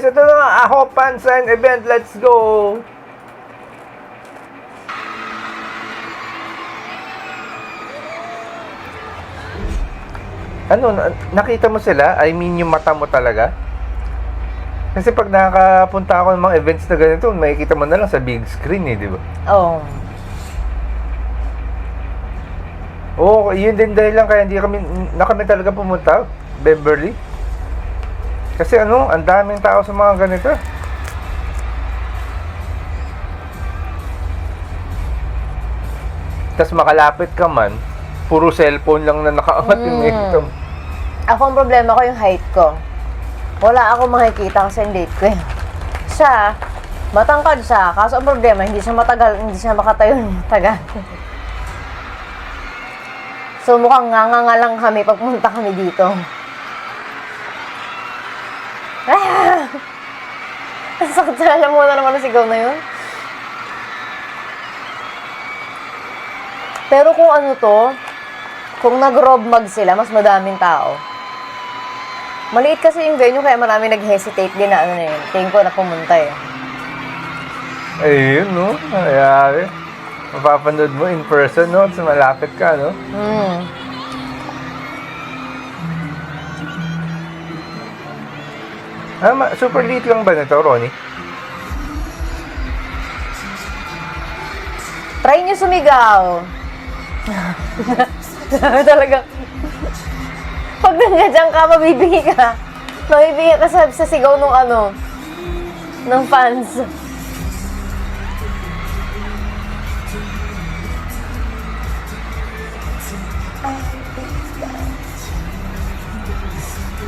guys, ito na Aho Pansan event. Let's go! Ano, nakita mo sila? I mean, yung mata mo talaga? Kasi pag nakakapunta ako ng mga events na ganito, makikita mo na lang sa big screen eh, di ba? Oo. Oo, yun din dahil lang kaya hindi kami talaga pumunta, Beverly. Kasi ano, ang daming tao sa mga ganito. Tapos makalapit ka man, puro cellphone lang na nakaangat yung makikita mo. Ako ang problema ko yung height ko. Wala ako makikita kasi yung date ko eh. Siya, matangkad siya. Kaso ang problema, hindi siya makatayo ng matagal. So mukhang nganga lang kami pagpunta kami dito. Ah! Ang sakit sa alam mo na naman ang sigaw na yun. Pero kung ano to, kung nag-rob mag sila, mas madaming tao. Maliit kasi yung venue, kaya marami nag-hesitate din na ano na yun. Tingin ko na pumunta eh. Ayun, no? Ayari. Mapapanood mo in person, no? Tapos malapit ka, no? Super late lang ba nito, Ronnie? Try nyo sumigaw. Talaga. Pag nandiyan ka, mabibigay ka. Mabibigay ka sa sigaw nung ano, ng fans.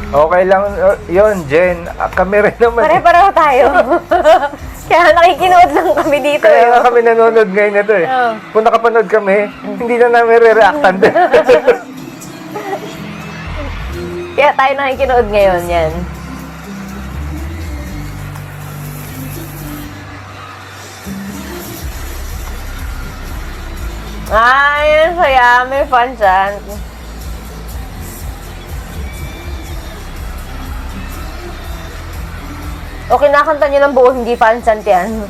Okay lang yun, Jen. Kami rin naman. Pare-pareho tayo. Kaya nakikinood lang kami dito. Kaya nga kami nanonood ngayon na ito eh. Oh. Kung nakapanood kami, hindi na namin re-reactan din. Kaya tayo nakikinood ngayon, yan. Yan saya. May fun dyan. O kinakanta niyo ng buo, hindi fun chant yan.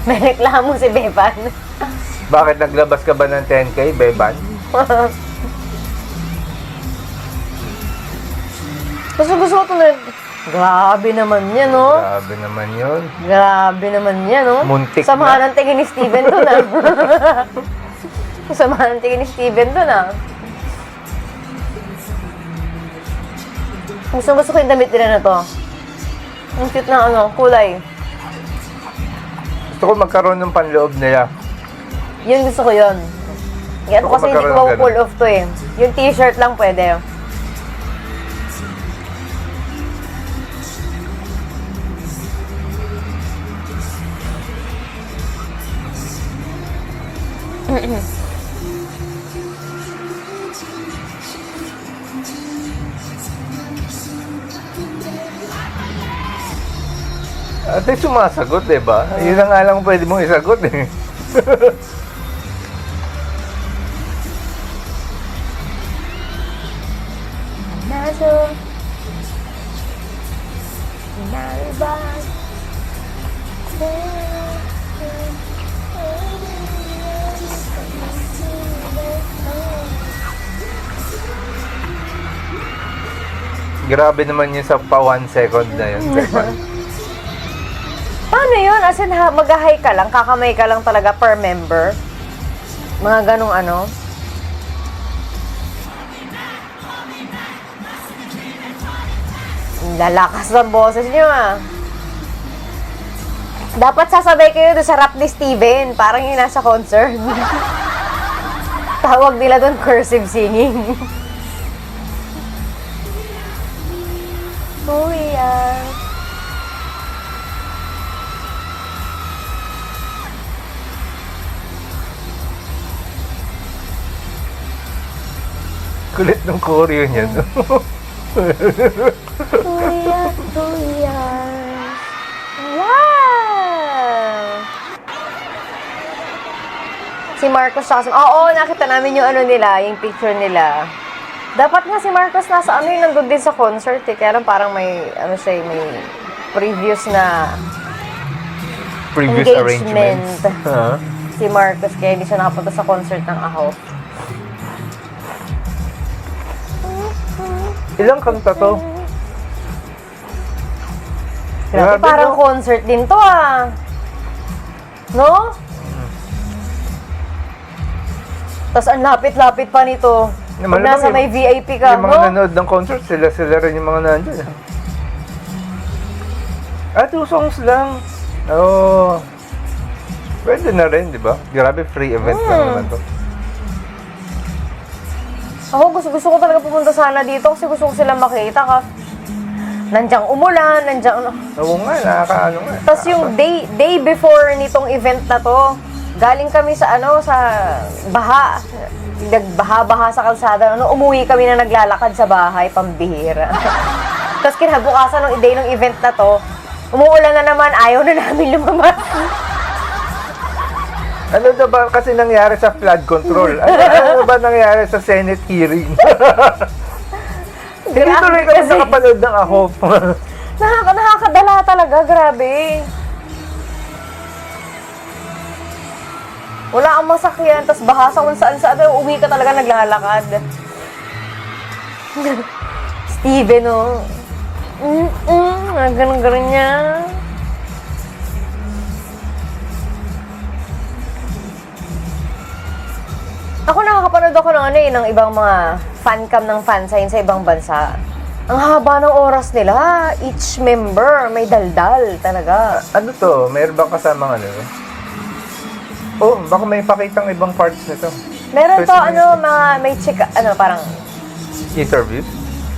May reklamo si Beban. Bakit naglabas ka ba ng 10K, Beban? Gusto ko ito na. Grabe naman yan, no? Grabe naman yun. Grabe naman yan, no? Muntik Samahan na. ng tingin ni Steven to na. Samahan ng tingin ni Steven to na. Gusto ko yung damit nila na to. Ang cute na ano, kulay. Gusto ko magkaroon ng panloob nila. Yun gusto ko yun. Yan Gusto ko kasi hindi magkaroon ko ng pull off to eh. Yung t-shirt lang pwede. Ate, sumasagot, diba? Yun na nga lang pwede mong isagot eh. Naso Nalibag Grabe naman yun sa pa 1 second na yun, Beban. Paano yun? As in, mag-hi ka lang, kakamay ka lang talaga per member? Mga ganong ano? Lalakas ng boses nyo ah. Dapat sasabay kayo doon sa rap ni Steven. Parang yung nasa concert. Tawag nila doon cursive singing. Oh yeah. Kulit ng choreo niya. Kuya, kuya. Wow! Si Si Marcos siya kasi, oo, nakita namin yung ano nila, yung picture nila. Dapat nga si Marcos nasa ano yun, nandun din sa concert eh. Kaya lang parang may, ano siya, may previous na Previous engagement. arrangements. Huh? Si Marcos, kaya hindi siya nakapunta sa concert ng Aho. Ilang kanta to? Grabe, parang no? concert din to ah. No? Tapos ang lapit-lapit pa nito. Pag Malamang nasa may VIP ka, yung mga no? nanood ng concert, sila rin yung mga nandun. Ah, 2 songs lang. Oh. Pwede na rin, di ba? Grabe, free event lang naman to. Ako gusto ko talaga pupunta sana dito kasi gusto ko sila makita ka. Nandiyan umulan, nandiyan... Oo nga, nakakaano nga. Tapos yung day before nitong event na to, galing kami sa sa baha. Nagbaha-baha sa kalsada. Umuwi kami na naglalakad sa bahay, pambihira. Tapos kinabukasan ng day ng event na to, umuulan na naman, ayaw na namin lumabas. Ano na ba kasi nangyari sa flood control? Ano ba nangyari sa Senate hearing? Hindi tuloy kami nakapanood ng Ahop. Nakakadala talaga, grabe. Wala kang masakyan, tapos baha sa kung saan-saan, uwi ka talaga naglalakad. Steven, oh. Ganun-ganun niya. Ako nakakapanood ako ng ibang mga fancam ng fansign sa ibang bansa. Ang haba ng oras nila. Each member may daldal talaga. Ano to? Mayroon bang kasamang ano? Oh, baka may pakitang ibang parts nito. Meron to, 30 minutes. may chika, parang, Interview?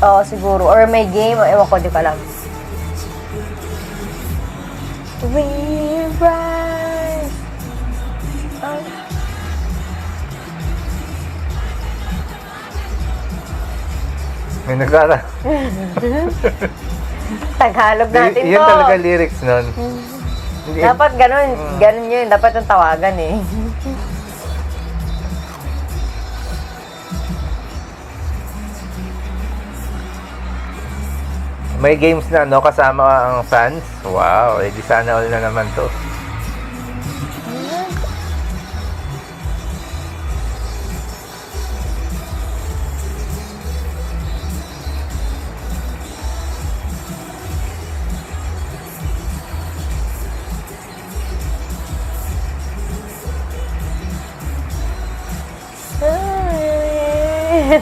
oo, siguro. Or may game, ewan ko, di ko alam. We rise. May nagkala. Tagalog natin to. Yan talaga lyrics nun. Hindi- Dapat ganun yun. Dapat yung tawagan eh. May games na kasama ang fans. Wow, di sana all na naman to.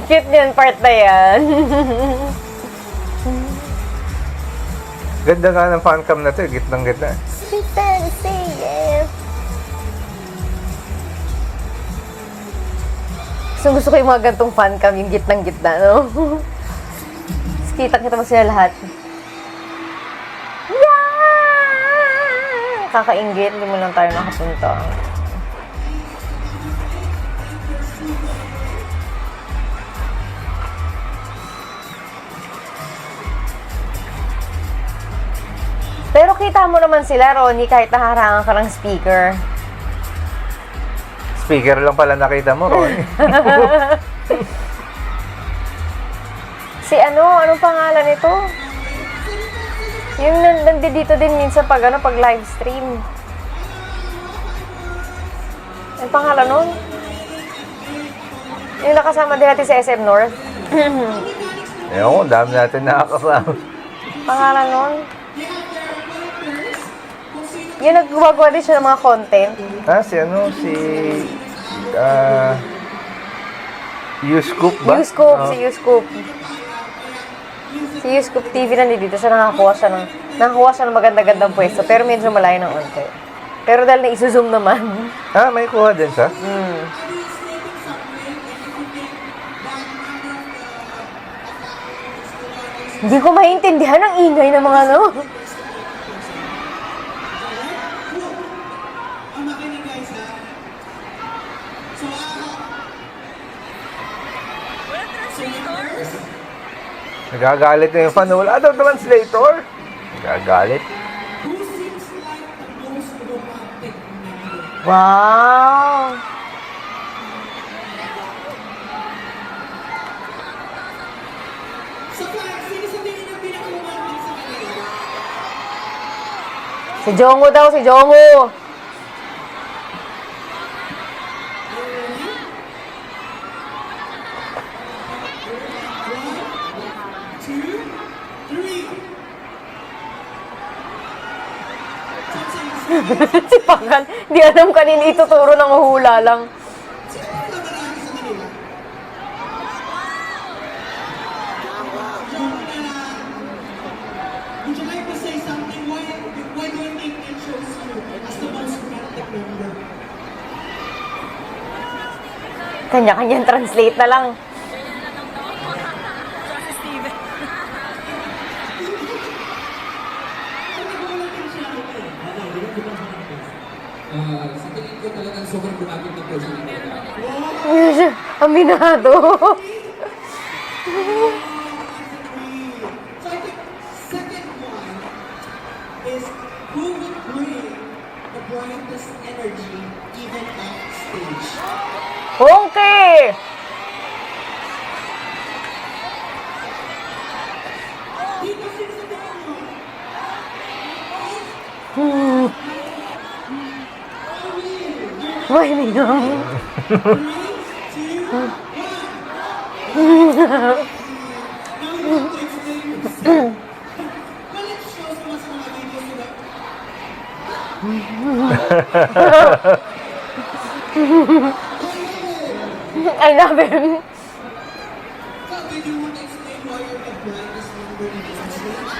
Cute yun part na yan. Ganda nga ng fancam na to, gitnang gitna. Sweet fantasy, yeah. Gusto ko yung mga gantong fancam, yung gitnang-gitna, no? Kita-kita mo sila lahat. Yeah! Kakaingit, hindi mo lang tayo nakapunta. Pero kita mo naman sila, Ronnie, kahit nakarangan ka ng speaker. Speaker lang pala nakita mo, Ron. Anong pangalan nito? Yung nandito din minsan pag live stream. Ang pangalan nun? Yung nakasama din natin sa SM North. Ewan ko, dami natin nakakasama. Pangalan nun? Yung naggagawa din siya ng mga content. Si U-Scoop ba? U-Scoop, Oh. si U-Scoop. Si U-Scoop TV nandito siya, nakakuha siya ng maganda-gandang pwesto, pero medyo malayo ng onte. Pero dahil na-isu-zoom naman. May kuha din siya? Hindi ko maintindihan ang ingay ng mga Nagagalit na yung fan. Wala daw translator. Nagagalit. Wow! Si Jongo daw, si Jongo. Si Pagan, di alam kanina ituturo ng hula lang. Would you like to say something? Why do you think it chose you as the most romantic member? Kanya-kanyang translate na lang. Sa tingin ko talagang sobrang gumagod ng personality. Aminado. So I think second one is who would bring the brightest energy even off stage? Okay. Dito sino sa tingin mo? Why me lang? 3, 2, 1. Now you have to explain yourself. Well, let's show sa mga videos nila. I love him. So, did you want to explain why you're the brightest member in the stage?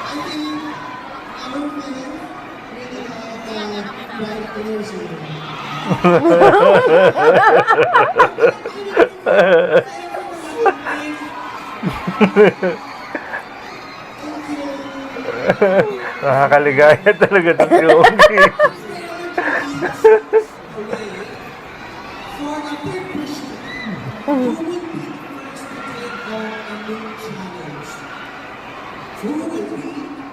I think our men really have bright energy. Nakakaligaya talaga ito si Ogie. For a third question, who would be the first to take on a new challenge? Who would be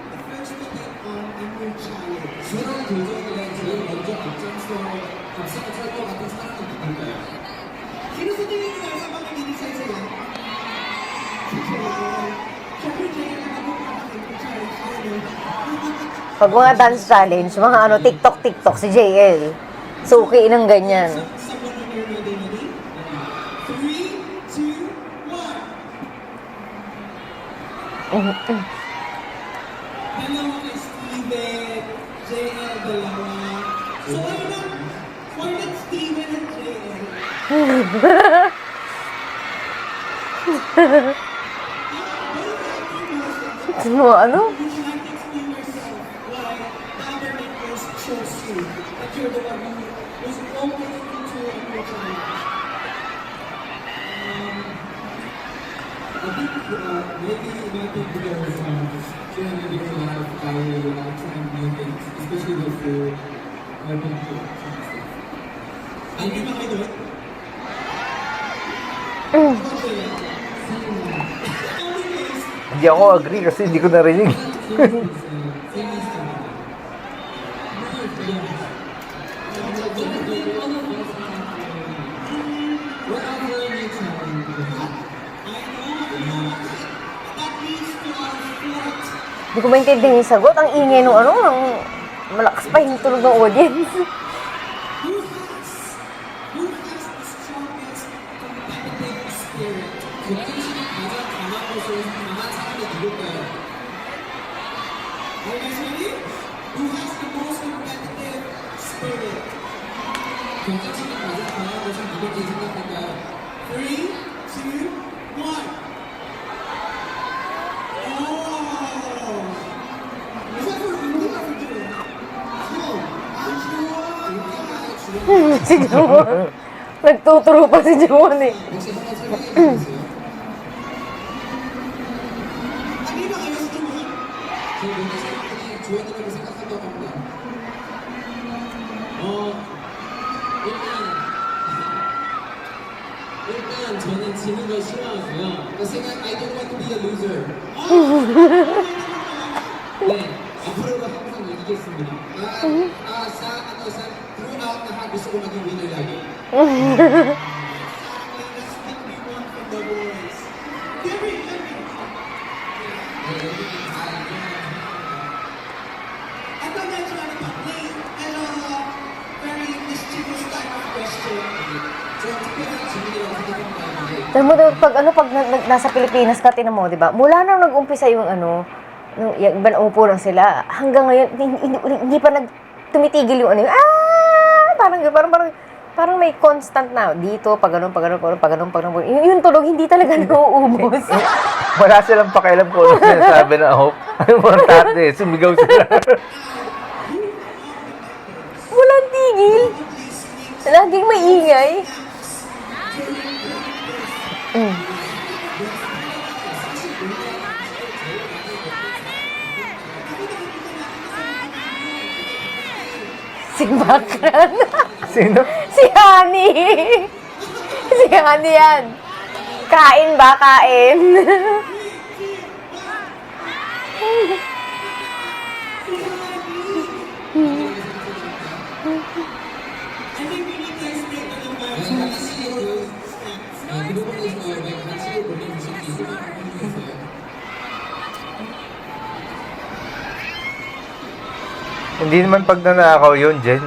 the first to take on a new challenge? 새로운 도전에 제일 먼저 앞서갈 것 같은 사람은 누굴까요? Sino sa tingin niyo sa mga ginisay sila? Siyempre, Jay, alam mo kung bakit yung challenge na yun. Pag mga dance challenge, mga ano, TikTok, si JL. Suki ng ganyan. Someone when you're ready? 3, 2, 1. Dalawa kay Steven, JL dalawa. So why not Steven and JL? Ano, ano? Would you like to explain yourself why the other members chose you? That you're the one who was always into a new challenge? I think maybe because during the beginning of life, I like trying new things, especially with food, helping people. Hindi ba kayo doon? Hindi ako agree kasi hindi ko narinig. Hindi ko maintindihan yung sagot. Ang ingay nung ano, ang malakas pa yung tunog ng audience. Who has the strongest competitive spirit? 경쟁심이 가장 강하고 강한 사람이 누굴까요? Are you guys ready? Who has the most competitive spirit? 경쟁심이 가장 강한 것은 누군지 생각할까요? 3, 2, 1. Oh! Is that for Rudy or for June? June. June. Si Juwon. Nagtuturo pa si Juwon eh. 혹시 한번 설명해 주세요? Ano ba kayo sa June? 저 뭔가 사람들이 주연이라고 생각한다고 합니다. 일단 저는 지는 걸 싫어하고요. I don't want to be a loser. 네, 앞으로도 항상 이기겠습니다. Throughout lahat gusto ko maging winner lagi. Let's pick me one from the boys. Gary. Alam mo, pag nasa Pilipinas ka, tinan mo, di ba? Mula nang nag-umpisa yung yung iba na umupo lang sila, hanggang ngayon, hindi pa tumitigil yung parang may constant na dito, pag ganun. Yung tulog, hindi talaga nauubos. Wala silang pakialam kung ano sinasabi na Hope. Ang importante, sumigaw sila. Walang tigil. Laging maingay. Si Bakran. Sino? Si Honey. Si Honey yan. Kain ba? Kain. Hindi naman pag nanakaw yun, Jen.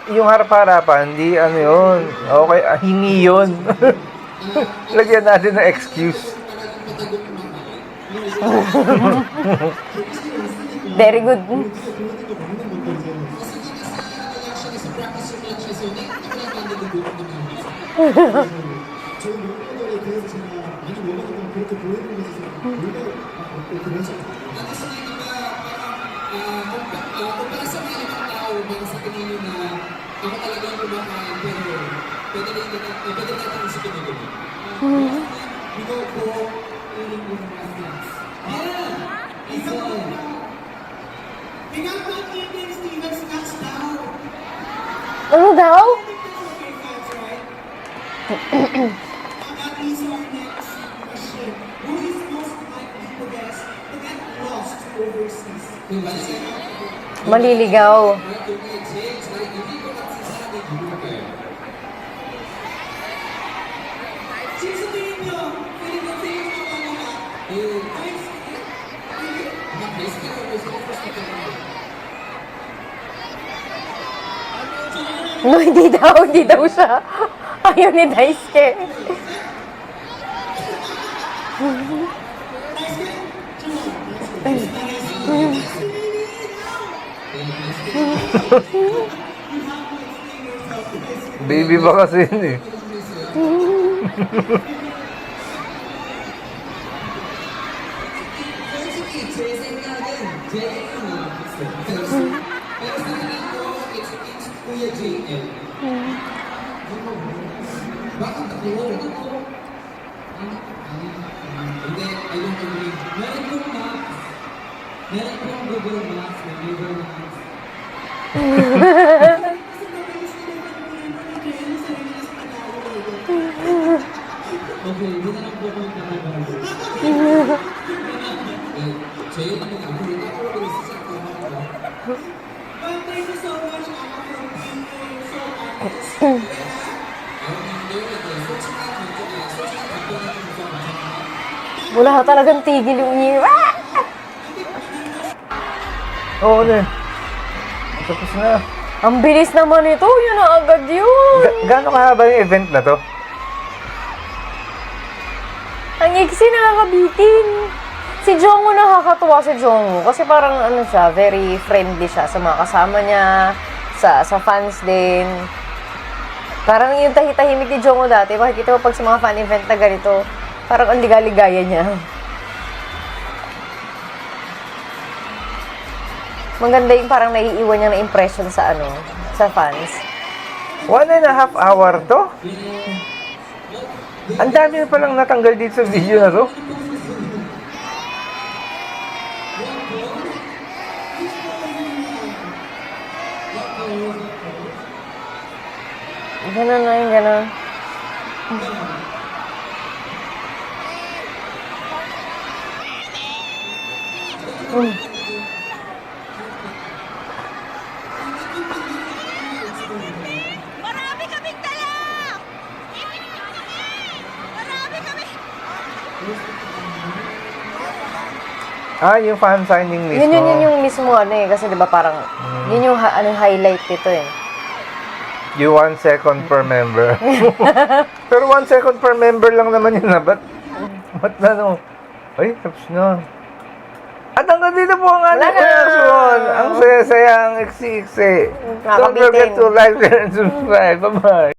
Yung harap-harapan, hindi yun. Okay, hingi yun. Lagyan natin ng excuse. Very good. Ano daw? Maliligaw. No, hindi daw siya. Ayaw ni Daisuke. Baby ba kasi yun eh. Wala talagang tigil yung Oo na. Tapos na. Ang bilis naman ito. Yan na agad yun. Gaano kahaba yung event na to? Ang iksi nakakabitin. Si Jongwoo nakakatuwa si Jongwoo. Kasi parang siya, very friendly siya sa mga kasama niya, sa fans din. Parang yung tahimik ni Jongwoo dati, makikita mo pag sa mga fan event na ganito, parang ang ligaligaya niya. Maganda yung parang naiiwan niya na impression sa sa fans. 1.5 hour to? Ang dami na palang natanggal dito sa video na to. Ganun na yung ganun. Marami kaming dala! Marami kami! Yung fan signing mismo. Yun yung mismo kasi 'di ba parang yun yung highlight nito eh. You 1 second per member. Pero 1 second per member lang naman yun na. Ba't na no? Ay, tapos na. At hanggang dito po ang ating Wala na. reaction. Ang saya-saya, ang iksi-iksi. Don't Nakabitin. forget to like, share, and subscribe. Bye-bye.